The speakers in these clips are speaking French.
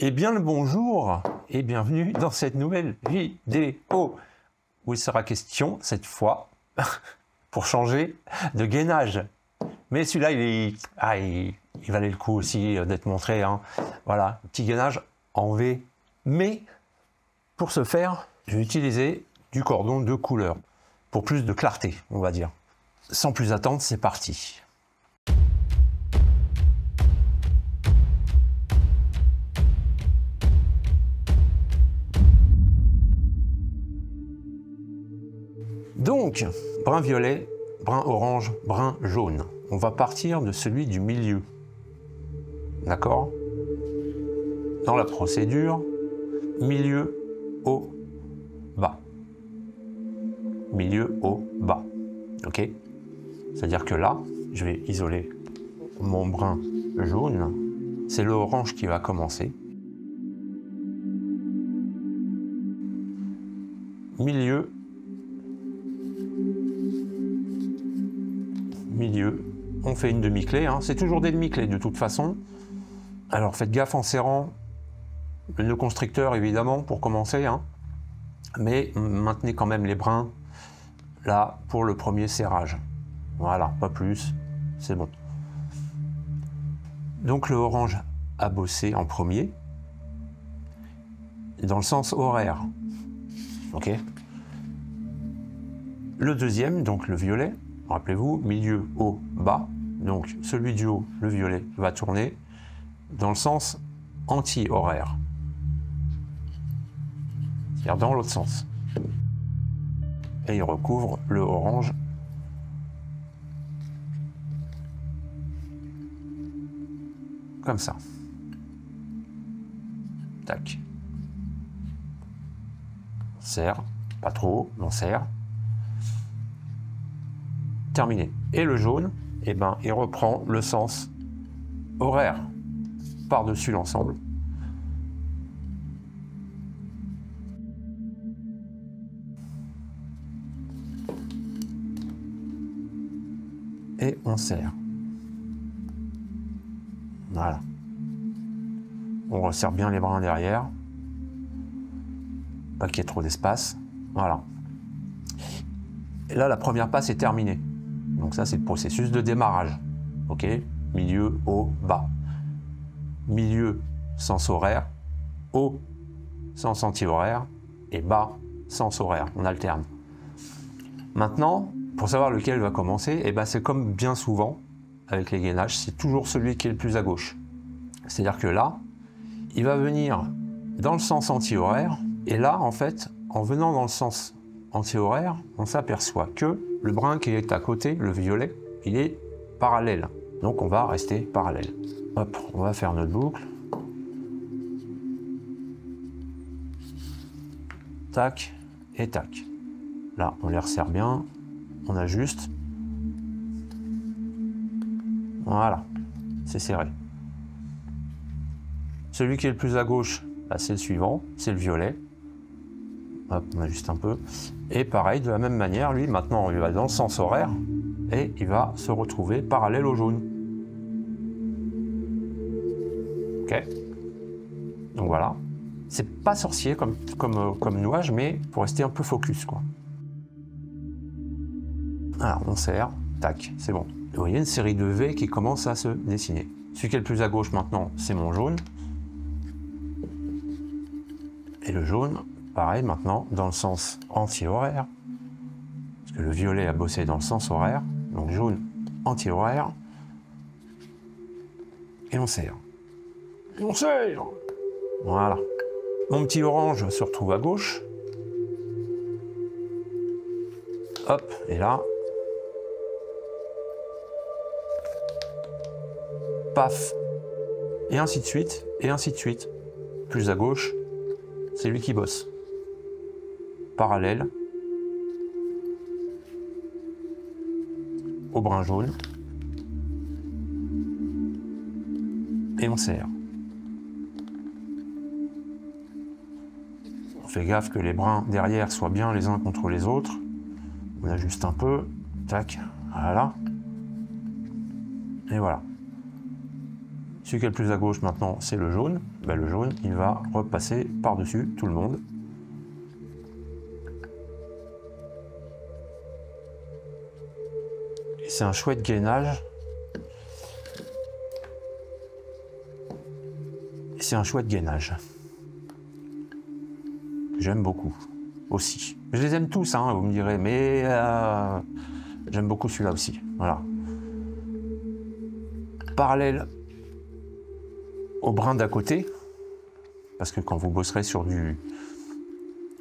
Eh bien le bonjour et bienvenue dans cette nouvelle vidéo où il sera question cette fois, pour changer, de gainage. Mais celui-là, il valait le coup aussi d'être montré. Hein. Voilà, petit gainage en V. Mais pour ce faire, je vais utiliser du cordon de couleur pour plus de clarté, on va dire. Sans plus attendre, c'est parti. Donc, brun violet, brun orange, brun jaune. On va partir de celui du milieu. D'accord? Dans la procédure, milieu, haut, bas. Milieu, haut, bas. Ok? C'est-à-dire que là, je vais isoler mon brun jaune. C'est le orange qui va commencer. Milieu, milieu, on fait une demi-clé, hein. C'est toujours des demi-clés de toute façon. Alors faites gaffe en serrant le nœud constricteur évidemment pour commencer, hein. Mais maintenez quand même les brins là pour le premier serrage. Voilà, pas plus, c'est bon. Donc le orange a bossé en premier, dans le sens horaire. Ok. Le deuxième, donc le violet, rappelez-vous, milieu, haut, bas. Donc celui du haut, le violet, va tourner dans le sens anti-horaire. C'est-à-dire dans l'autre sens. Et il recouvre le orange comme ça. Tac. On serre, pas trop, on serre. Terminé. Et le jaune, eh ben, il reprend le sens horaire par-dessus l'ensemble. Et on serre. Voilà. On resserre bien les brins derrière. Pas qu'il y ait trop d'espace. Voilà. Et là, la première passe est terminée. Donc ça, c'est le processus de démarrage. Ok? Milieu, haut, bas. Milieu, sens horaire. Haut, sens anti-horaire. Et bas, sens horaire. On alterne. Maintenant, pour savoir lequel va commencer, eh ben, c'est comme bien souvent avec les gainages, c'est toujours celui qui est le plus à gauche. C'est-à-dire que là, il va venir dans le sens anti-horaire. Et là, en fait, en venant dans le sens anti-horaire, on s'aperçoit que le brun qui est à côté, le violet, il est parallèle. Donc on va rester parallèle. Hop, on va faire notre boucle. Tac et tac. Là, on les resserre bien, on ajuste. Voilà, c'est serré. Celui qui est le plus à gauche, bah, c'est le suivant, c'est le violet. Hop, on ajuste un peu. Et pareil, de la même manière, lui, maintenant, il va dans le sens horaire et il va se retrouver parallèle au jaune. Ok. Donc voilà. C'est pas sorcier comme nouage, mais pour rester un peu focus, quoi. Alors, on serre. Tac, c'est bon. Vous voyez une série de V qui commence à se dessiner. Celui qui est le plus à gauche maintenant, c'est mon jaune. Et le jaune, pareil, maintenant, dans le sens anti-horaire. Parce que le violet a bossé dans le sens horaire. Donc jaune, anti-horaire. Et on serre. Et on serre. Voilà. Mon petit orange se retrouve à gauche. Hop, et là. Paf. Et ainsi de suite, et ainsi de suite. Plus à gauche, c'est lui qui bosse. Parallèle au brun jaune. Et on serre. On fait gaffe que les brins derrière soient bien les uns contre les autres. On ajuste un peu. Tac. Voilà. Et voilà. Celui qui est le plus à gauche maintenant, c'est le jaune. Ben, le jaune, il va repasser par-dessus tout le monde. Et c'est un chouette gainage. C'est un chouette gainage. J'aime beaucoup aussi. Je les aime tous, hein, vous me direz, mais j'aime beaucoup celui-là aussi. Voilà. Parallèle au brin d'à côté, parce que quand vous bosserez sur du...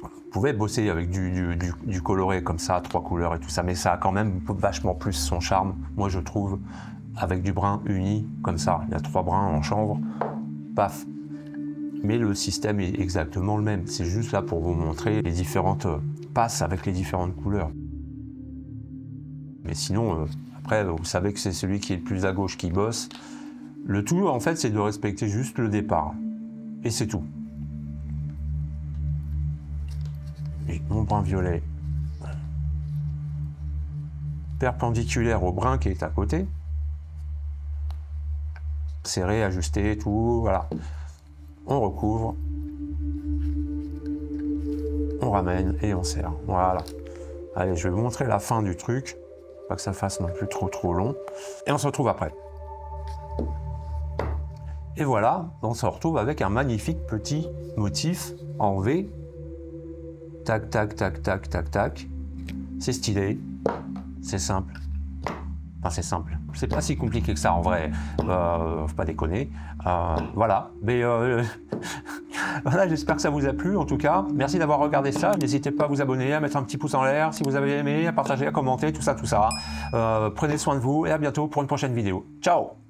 Vous pouvez bosser avec du coloré comme ça, 3 couleurs et tout ça, mais ça a quand même vachement plus son charme, moi je trouve, avec du brun uni, comme ça. Il y a 3 brins en chanvre, paf. Mais le système est exactement le même. C'est juste là pour vous montrer les différentes passes avec les différentes couleurs. Mais sinon, après, vous savez que c'est celui qui est le plus à gauche qui bosse. Le tout, en fait, c'est de respecter juste le départ. Et c'est tout. Et mon brin violet perpendiculaire au brin qui est à côté. Serré, ajusté, tout, voilà. On recouvre, on ramène et on serre. Voilà. Allez, je vais vous montrer la fin du truc, pas que ça fasse non plus trop long. Et on se retrouve après. Et voilà, on se retrouve avec un magnifique petit motif en V. Tac, tac, tac, tac, tac, tac. C'est stylé, c'est simple. Enfin, c'est simple. C'est pas si compliqué que ça en vrai. Faut pas déconner. Voilà. Mais voilà, j'espère que ça vous a plu en tout cas. Merci d'avoir regardé ça. N'hésitez pas à vous abonner, à mettre un petit pouce en l'air si vous avez aimé, à partager, à commenter, tout ça, tout ça. Prenez soin de vous et à bientôt pour une prochaine vidéo. Ciao!